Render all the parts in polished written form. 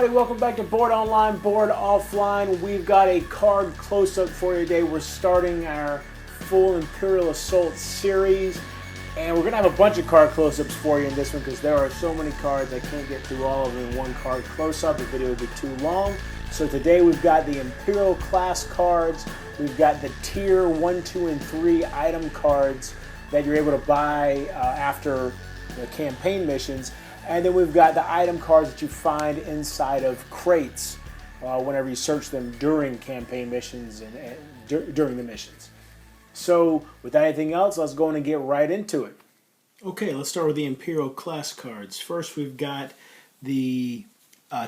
everybody, welcome back to Board Online, Board Offline. We've got a card close-up for you today. We're starting our full Imperial Assault series, and we're going to have a bunch of card close-ups for you in this one because there are so many cards I can't get through all of them in one card close-up. The video would be too long. So today we've got the Imperial Class cards. We've got the Tier 1, 2, and 3 item cards that you're able to buy after the campaign missions. And then we've got the item cards that you find inside of crates whenever you search them during campaign missions and during the missions. So without anything else, let's go on and get right into it. Okay, let's start with the Imperial Class cards. First, we've got the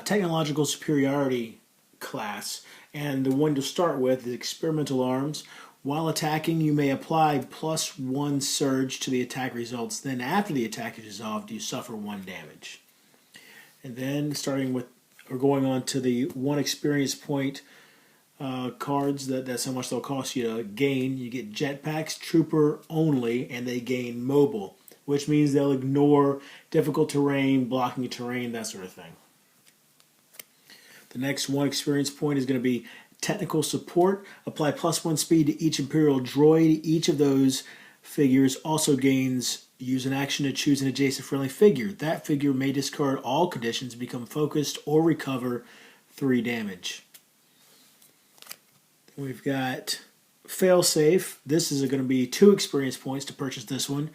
Technological Superiority class, and the one to start with is Experimental Arms. While attacking, you may apply +1 surge to the attack results. Then after the attack is resolved, you suffer 1 damage. And then going on to the 1 experience point cards, that's how much they'll cost you to gain. You get Jetpacks, Trooper only, and they gain Mobile, which means they'll ignore difficult terrain, blocking terrain, that sort of thing. The next 1 experience point is going to be Technical Support. Apply +1 speed to each Imperial droid. Each of those figures also gains, use an action to choose an adjacent friendly figure. That figure may discard all conditions, become focused, or recover 3 damage. We've got Failsafe. This is going to be 2 experience points to purchase this one.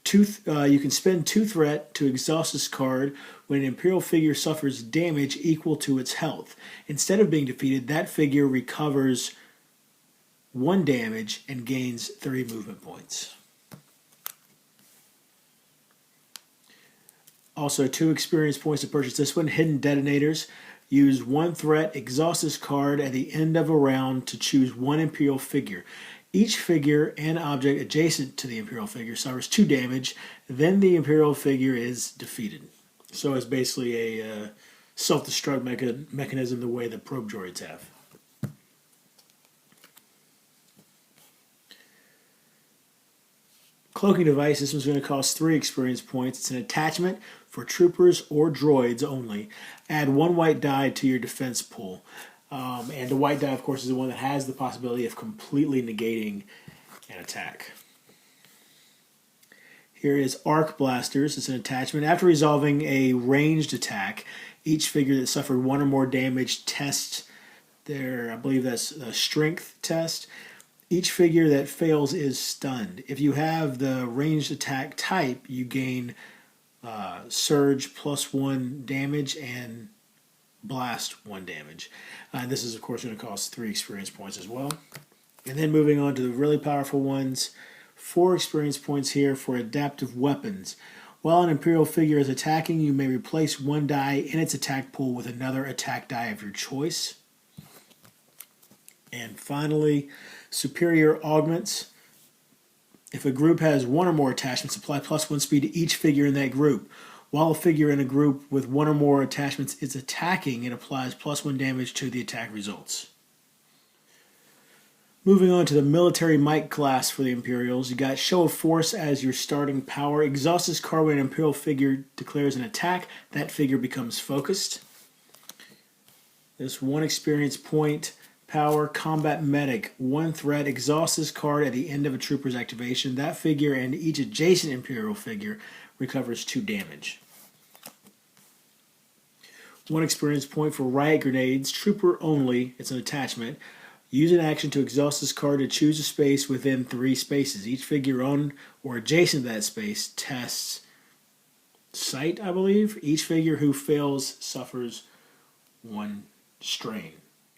You can spend 2 threat to exhaust this card when an Imperial figure suffers damage equal to its health. Instead of being defeated, that figure recovers 1 damage and gains 3 movement points. Also, 2 experience points to purchase this one. Hidden Detonators. Use 1 threat, exhaust this card at the end of a round to choose 1 Imperial figure. Each figure and object adjacent to the Imperial figure suffers 2 damage, then the Imperial figure is defeated. So it's basically a self-destruct mechanism the way the probe droids have. Cloaking Device, this one's going to cost 3 experience points. It's an attachment for troopers or droids only. Add 1 white die to your defense pool. And the white die, of course, is the one that has the possibility of completely negating an attack. Here is Arc Blasters. It's an attachment. After resolving a ranged attack, each figure that suffered 1 or more damage tests their, I believe that's a strength test. Each figure that fails is stunned. If you have the ranged attack type, you gain Surge +1 damage and Blast 1 damage. This is, of course, going to cost 3 experience points as well. And then moving on to the really powerful ones, 4 experience points here for Adaptive Weapons. While an Imperial figure is attacking, you may replace 1 die in its attack pool with another attack die of your choice. And finally, Superior Augments. If a group has 1 or more attachments, apply +1 speed to each figure in that group. While a figure in a group with 1 or more attachments is attacking, it applies +1 damage to the attack results. Moving on to the Military Might class for the Imperials, you got Show of Force as your starting power. Exhaust this card when an Imperial figure declares an attack. That figure becomes focused. This 1 experience point power. Combat Medic. 1 threat. Exhaust this card at the end of a trooper's activation. That figure and each adjacent Imperial figure recovers 2 damage. 1 experience point for Riot Grenades. Trooper only. It's an attachment. Use an action to exhaust this card to choose a space within 3 spaces. Each figure on or adjacent to that space tests Sight, I believe. Each figure who fails suffers 1 strain.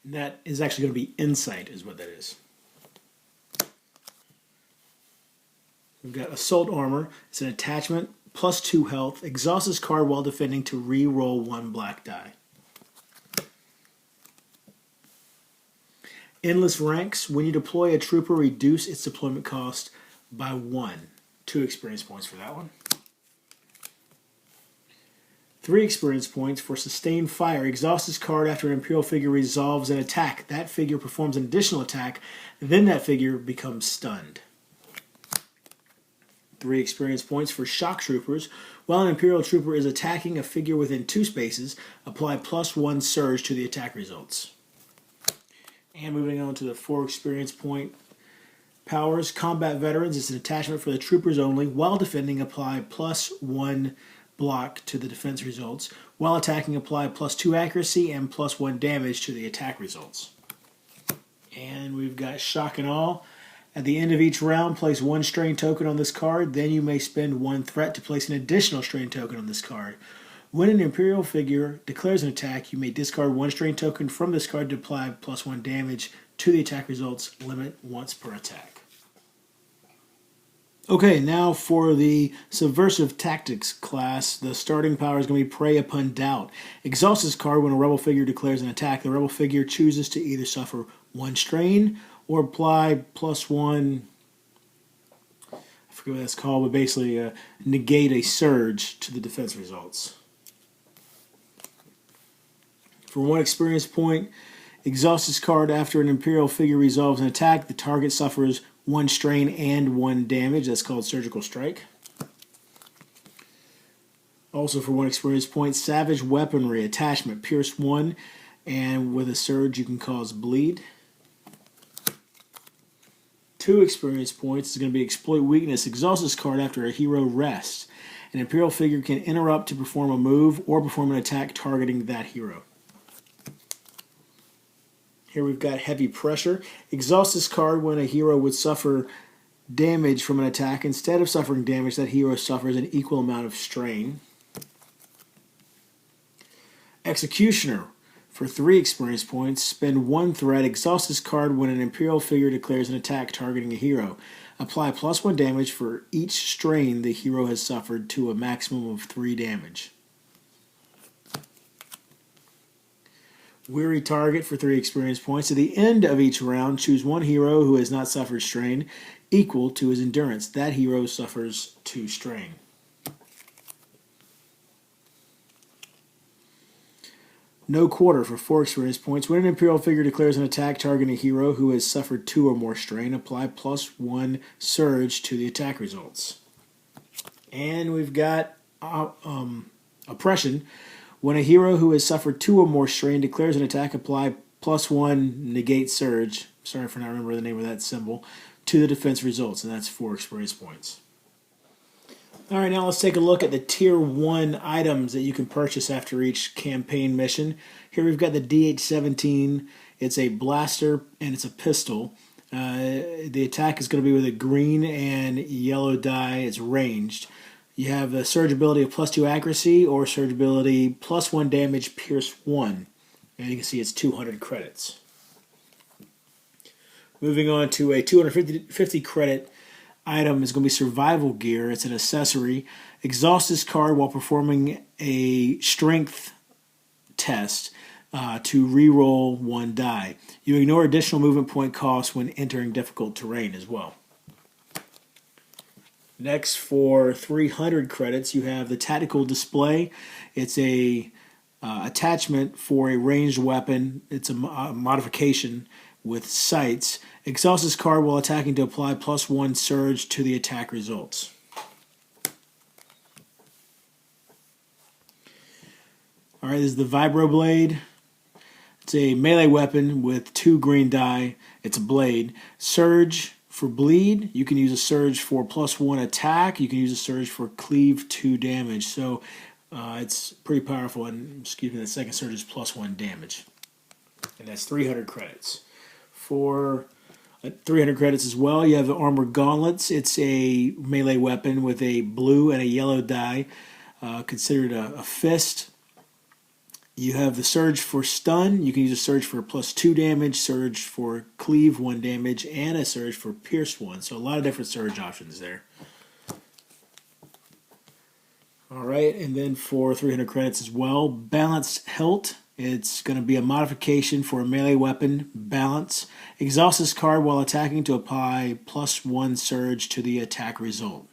And that is actually going to be Insight is what that is. We've got Assault Armor. It's an attachment. +2 health. Exhaust this card while defending to re-roll 1 black die. Endless Ranks. When you deploy a trooper, reduce its deployment cost by 1. 2 experience points for that one. 3 experience points for Sustained Fire. Exhaust this card after an Imperial figure resolves an attack. That figure performs an additional attack. Then that figure becomes stunned. 3 experience points. For shock troopers, while an Imperial trooper is attacking a figure within 2 spaces, apply +1 surge to the attack results. And moving on to the 4 experience point powers. Combat veterans is an attachment for the troopers only. While defending, apply +1 block to the defense results. While attacking, apply +2 accuracy and +1 damage to the attack results. And we've got shock and awe. At the end of each round, place 1 strain token on this card. Then you may spend 1 threat to place an additional strain token on this card. When an Imperial figure declares an attack, you may discard 1 strain token from this card to apply +1 damage to the attack results. Limit once per attack. Okay, now for the Subversive Tactics class, the starting power is going to be Prey Upon Doubt. Exhaust this card when a rebel figure declares an attack. The rebel figure chooses to either suffer 1 strain or apply +1, I forget what that's called, but basically negate a surge to the defense results. For 1 experience point, exhaust this card after an Imperial figure resolves an attack. The target suffers 1 strain and 1 damage. That's called Surgical Strike. Also for 1 experience point, Savage Weaponry attachment, Pierce 1, and with a surge you can cause bleed. 2 experience points is going to be Exploit Weakness. Exhaust this card after a hero rests. An Imperial figure can interrupt to perform a move or perform an attack targeting that hero. Here we've got Heavy Pressure. Exhaust this card when a hero would suffer damage from an attack. Instead of suffering damage, that hero suffers an equal amount of strain. Executioner. For 3 experience points, spend 1 threat. Exhaust this card when an Imperial figure declares an attack targeting a hero. Apply +1 damage for each strain the hero has suffered to a maximum of 3 damage. Weary Target for 3 experience points. At the end of each round, choose 1 hero who has not suffered strain equal to his endurance. That hero suffers 2 strain. No Quarter for 4 experience points. When an Imperial figure declares an attack targeting a hero who has suffered 2 or more strain, apply +1 surge to the attack results. And we've got Oppression. When a hero who has suffered 2 or more strain declares an attack, apply +1 negate surge, sorry for not remembering the name of that symbol, to the defense results, and that's 4 experience points. Alright, now let's take a look at the Tier 1 items that you can purchase after each campaign mission. Here we've got the DH-17. It's a blaster and it's a pistol. The attack is going to be with a green and yellow die. It's ranged. You have a surge ability of +2 accuracy or surge ability +1 damage, Pierce 1. And you can see it's 200 credits. Moving on to a 250 credit item is going to be Survival Gear. It's an accessory. Exhaust this card while performing a strength test to re-roll 1 die. You ignore additional movement point costs when entering difficult terrain as well. Next, for 300 credits, you have the Tactical Display. It's a attachment for a ranged weapon. It's a modification with sights. Exhaust this card while attacking to apply +1 surge to the attack results. Alright, this is the Vibroblade. It's a melee weapon with 2 green die. It's a blade. Surge for bleed. You can use a surge for +1 attack. You can use a surge for cleave 2 damage. So it's pretty powerful. And excuse me, the second surge is +1 damage. And that's 300 credits. For 300 credits as well, you have the Armored Gauntlets. It's a melee weapon with a blue and a yellow die, considered a fist. You have the Surge for Stun. You can use a Surge for +2 damage, Surge for Cleave 1 damage, and a Surge for Pierce 1. So a lot of different Surge options there. Alright, and then for 300 credits as well, Balanced Hilt. It's going to be a modification for a melee weapon, Balance. Exhaust this card while attacking to apply +1 surge to the attack result.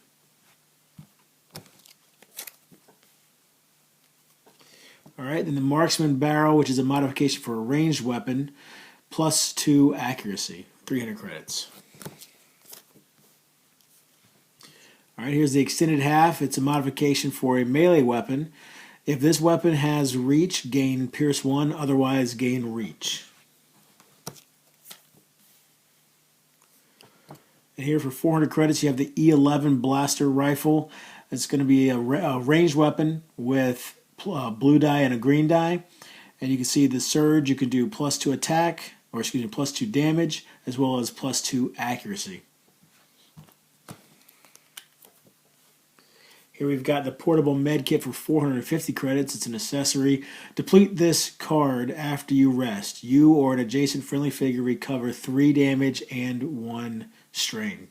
Alright, then the Marksman Barrel, which is a modification for a ranged weapon, +2 accuracy, 300 credits. All right, here's the extended half. It's a modification for a melee weapon. If this weapon has reach, gain Pierce 1, otherwise gain reach. And here for 400 credits, you have the E11 blaster rifle. It's going to be a ranged weapon with a blue die and a green die. And you can see the surge, you can do +2 attack, or excuse me, +2 damage, as well as +2 accuracy. Here we've got the portable med kit for 450 credits. It's an accessory. Deplete this card after you rest. You or an adjacent friendly figure recover 3 damage and 1 strain.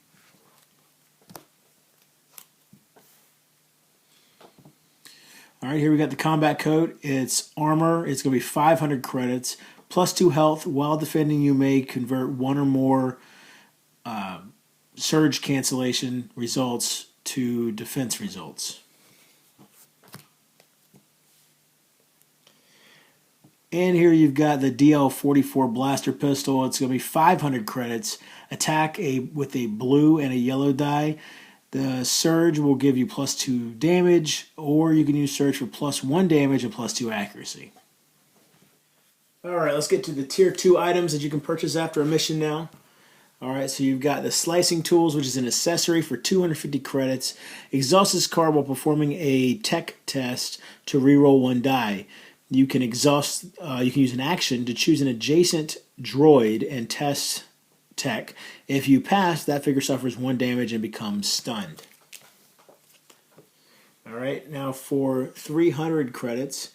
All right, here we got the combat coat. It's armor. It's going to be 500 credits. +2 health. While defending, you may convert 1 or more surge cancellation results to defense results. And here you've got the DL44 blaster pistol. It's going to be 500 credits. Attack with a blue and a yellow die. The surge will give you +2 damage, or you can use surge for +1 damage and +2 accuracy. All right, let's get to the tier 2 items that you can purchase after a mission now. All right, so you've got the slicing tools, which is an accessory for 250 credits. Exhaust this card while performing a tech test to reroll 1 die. You can exhaust. You can use an action to choose an adjacent droid and test tech. If you pass, that figure suffers 1 damage and becomes stunned. All right, now for 300 credits,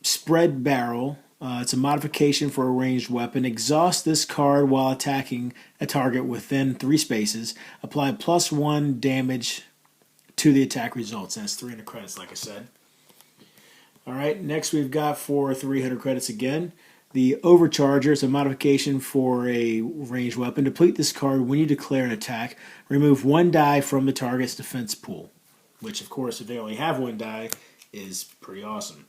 spread barrel. It's a modification for a ranged weapon. Exhaust this card while attacking a target within 3 spaces. Apply +1 damage to the attack results. That's 300 credits, like I said. All right, next we've got for 300 credits again, the Overcharger. It's a modification for a ranged weapon. Deplete this card when you declare an attack. Remove 1 die from the target's defense pool, which, of course, if they only have 1 die, is pretty awesome.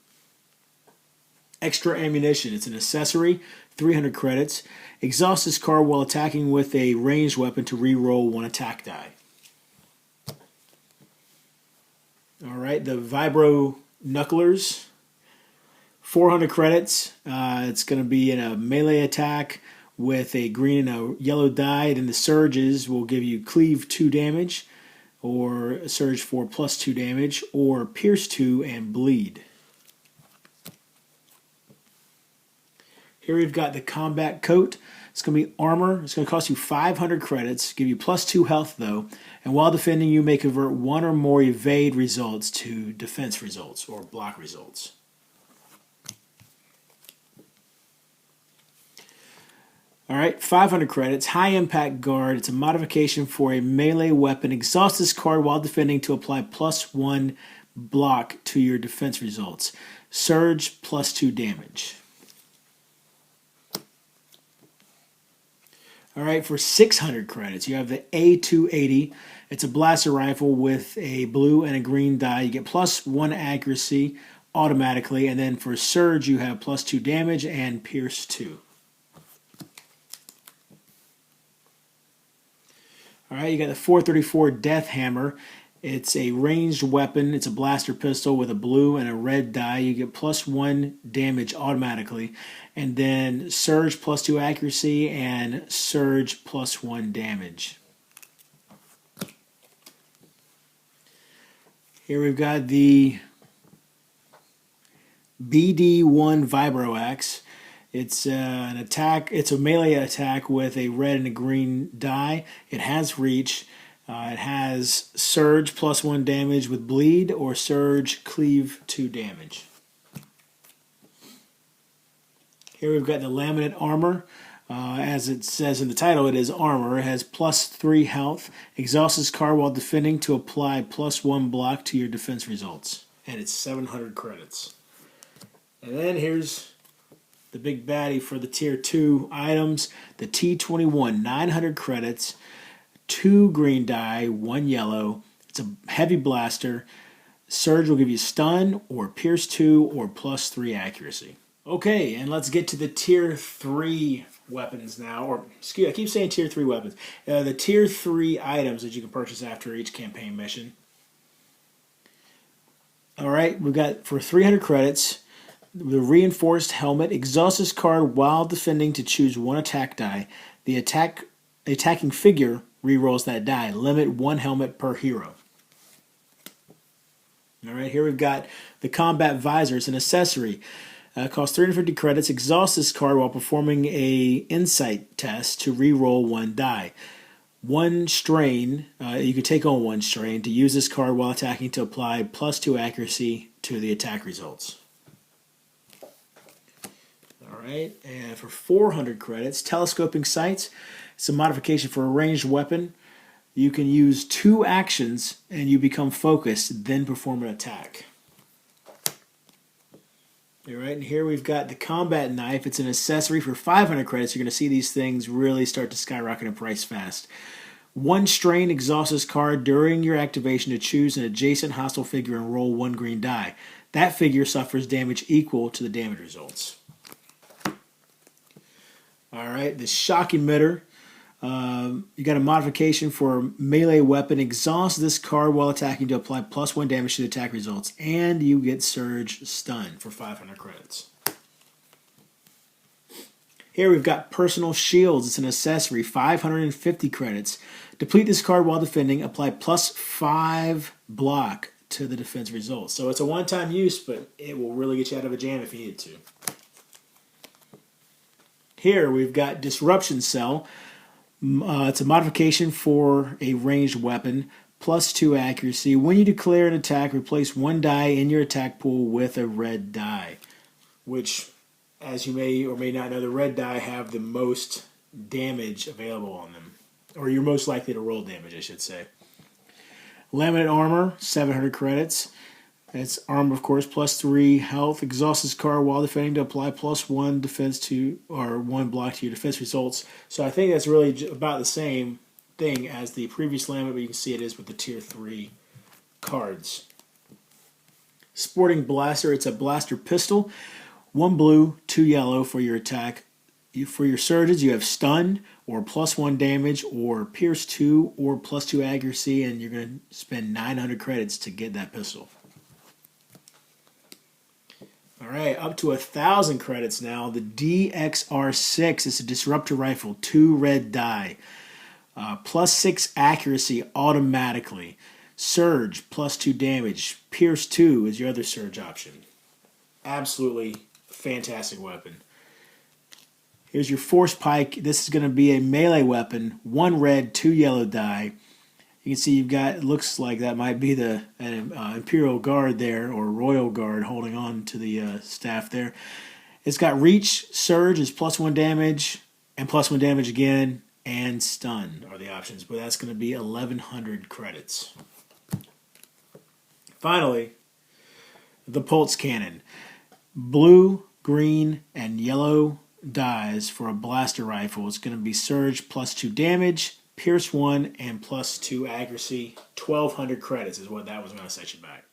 Extra ammunition. It's an accessory, 300 credits. Exhaust this card while attacking with a ranged weapon to re-roll 1 attack die. All right, the Vibro Knucklers, 400 credits. It's going to be in a melee attack with a green and a yellow die. Then the surges will give you cleave 2 damage, or surge for +2 damage, or pierce 2 and bleed. Here we've got the combat coat. It's going to be armor. It's going to cost you 500 credits, give you +2 health though, and while defending you may convert 1 or more evade results to defense results or block results. All right, 500 credits, high impact guard. It's a modification for a melee weapon. Exhaust this card while defending to apply +1 block to your defense results. Surge +2 damage. All right, for 600 credits, you have the A280. It's a blaster rifle with a blue and a green die. You get +1 accuracy automatically, and then for surge, you have +2 damage and pierce 2. All right, you got the 434 Death Hammer. It's a ranged weapon. It's a blaster pistol with a blue and a red die. You get +1 damage automatically. And then surge +2 accuracy and surge +1 damage. Here we've got the BD1 Vibro Axe. It's an attack. It's a melee attack with a red and a green die. It has reach. It has surge +1 damage with bleed, or surge cleave 2 damage. Here we've got the laminate armor. As it says in the title, it is armor. It has +3 health. Exhaust this card while defending to apply +1 block to your defense results. And it's 700 credits. And then here's the big baddie for the tier 2 items. The T21, 900 credits. 2 green die, 1 yellow. It's a heavy blaster. Surge will give you stun, or pierce 2, or +3 accuracy. Okay, and let's get to the tier 3 weapons now, or excuse, I keep saying tier 3 weapons. The tier 3 items that you can purchase after each campaign mission. All right, we've got for 300 credits, the reinforced helmet. Exhaust this card while defending to choose one attack die. The attacking figure rerolls that die. Limit one helmet per hero. All right, here we've got the combat visor. It's an accessory. Costs 350 credits. Exhaust this card while performing a insight test to reroll one die. One strain, you can take on one strain to use this card while attacking to apply +2 accuracy to the attack results. All right, and for 400 credits, telescoping sights. It's a modification for a ranged weapon. You can use 2 actions and you become focused, then perform an attack. All right, and here we've got the combat knife. It's an accessory for 500 credits. You're going to see these things really start to skyrocket in price fast. One strain. Exhaust this card during your activation to choose an adjacent hostile figure and roll 1 green die. That figure suffers damage equal to the damage results. All right, the shock emitter. You got a modification for a melee weapon. Exhaust this card while attacking to apply +1 damage to the attack results, and you get Surge Stun for 500 credits. Here we've got personal shields. It's an accessory, 550 credits. Deplete this card while defending. Apply +5 block to the defense results. So it's a one-time use, but it will really get you out of a jam if you need to. Here we've got Disruption Cell. It's a modification for a ranged weapon, +2 accuracy. When you declare an attack, replace 1 die in your attack pool with a red die, which, as you may or may not know, the red die have the most damage available on them, or you're most likely to roll damage, I should say. Laminate armor, 700 credits. It's armor, of course, +3 health. Exhaust this card while defending to apply +1 defense to, or 1 block to your defense results. So I think that's really about the same thing as the previous laminate, but you can see it is with the tier 3 cards. Sporting blaster. It's a blaster pistol. 1 blue, 2 yellow for your attack. For your surges, you have stun or +1 damage or pierce 2 or +2 accuracy, and you're going to spend 900 credits to get that pistol. All right, up to 1,000 credits now. The DXR6 is a disruptor rifle, 2 red die, +6 accuracy automatically. Surge, +2 damage. Pierce 2 is your other surge option. Absolutely fantastic weapon. Here's your force pike. This is going to be a melee weapon, 1 red, 2 yellow die. You can see you've got, it looks like that might be the Imperial Guard there, or Royal Guard holding on to the staff there. It's got reach, surge is +1 damage, and +1 damage again, and stun are the options. But that's going to be 1,100 credits. Finally, the pulse cannon. Blue, green, and yellow dies for a blaster rifle. It's going to be surge +2 damage, pierce 1, and +2 accuracy. 1,200 credits is what that was going to set you back.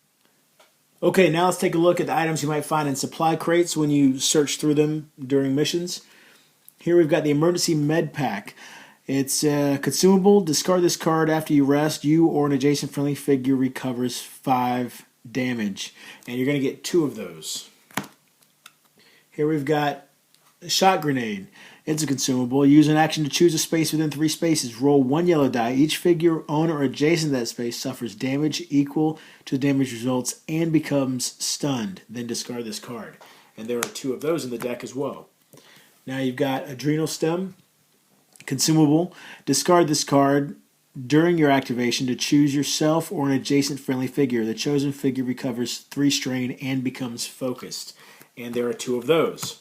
Okay, now let's take a look at the items you might find in supply crates when you search through them during missions. Here we've got the emergency med pack. It's consumable. Discard this card after you rest. You or an adjacent friendly figure recovers 5 damage, and you're going to get 2 of those. Here we've got a shot grenade. It's a consumable. Use an action to choose a space within 3 spaces. Roll 1 yellow die. Each figure, owner, or adjacent to that space suffers damage equal to the damage results and becomes stunned. Then discard this card. And there are 2 of those in the deck as well. Now you've got Adrenal Stem. Consumable. Discard this card during your activation to choose yourself or an adjacent friendly figure. The chosen figure recovers 3 strain and becomes focused. And there are 2 of those.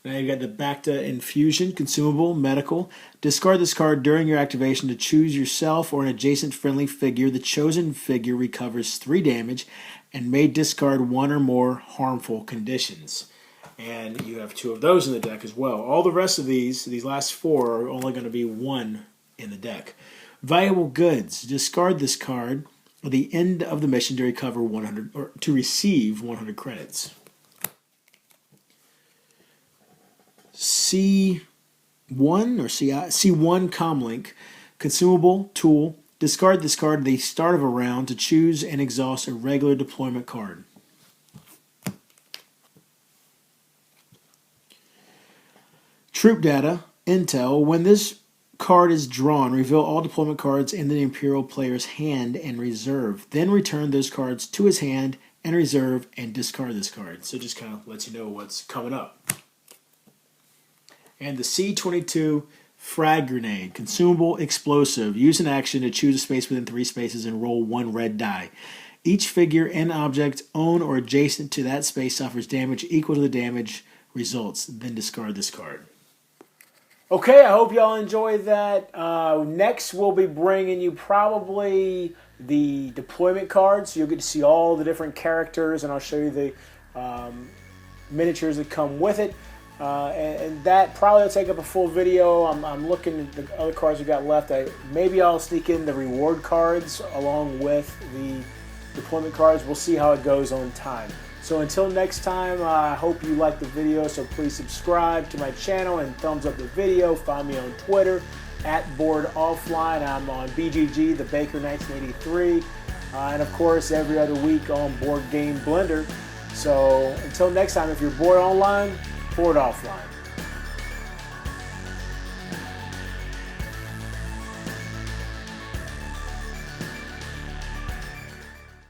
Now you've got the Bacta Infusion, consumable, medical. Discard this card during your activation to choose yourself or an adjacent friendly figure. The chosen figure recovers 3 damage and may discard 1 or more harmful conditions. And you have 2 of those in the deck as well. All the rest of these last 4, are only going to be 1 in the deck. Valuable goods. Discard this card at the end of the mission to recover 100 or to receive 100 credits. C1 or C1 comlink, consumable tool. Discard this card at the start of a round to choose and exhaust a regular deployment card. Troop data, intel. When this card is drawn, reveal all deployment cards in the Imperial player's hand and reserve. Then return those cards to his hand and reserve and discard this card. So just kind of lets you know what's coming up. And the C22 frag grenade, consumable explosive. Use an action to choose a space within 3 spaces and roll 1 red die. Each figure and object owned or adjacent to that space suffers damage equal to the damage results. Then discard this card. Okay, I hope y'all enjoyed that. Next, we'll be bringing you probably the deployment cards. So you'll get to see all the different characters, and I'll show you the miniatures that come with it. And that probably will take up a full video. I'm looking at the other cards we got left. Maybe I'll sneak in the reward cards along with the deployment cards. We'll see how it goes on time. So until next time, I hope you liked the video, so please subscribe to my channel and thumbs up the video. Find me on Twitter at boredonlineboardoffline. I'm on BGG, the Baker 1983, and of course every other week on Board Game Blender. So until next time, if you're bored online, board offline.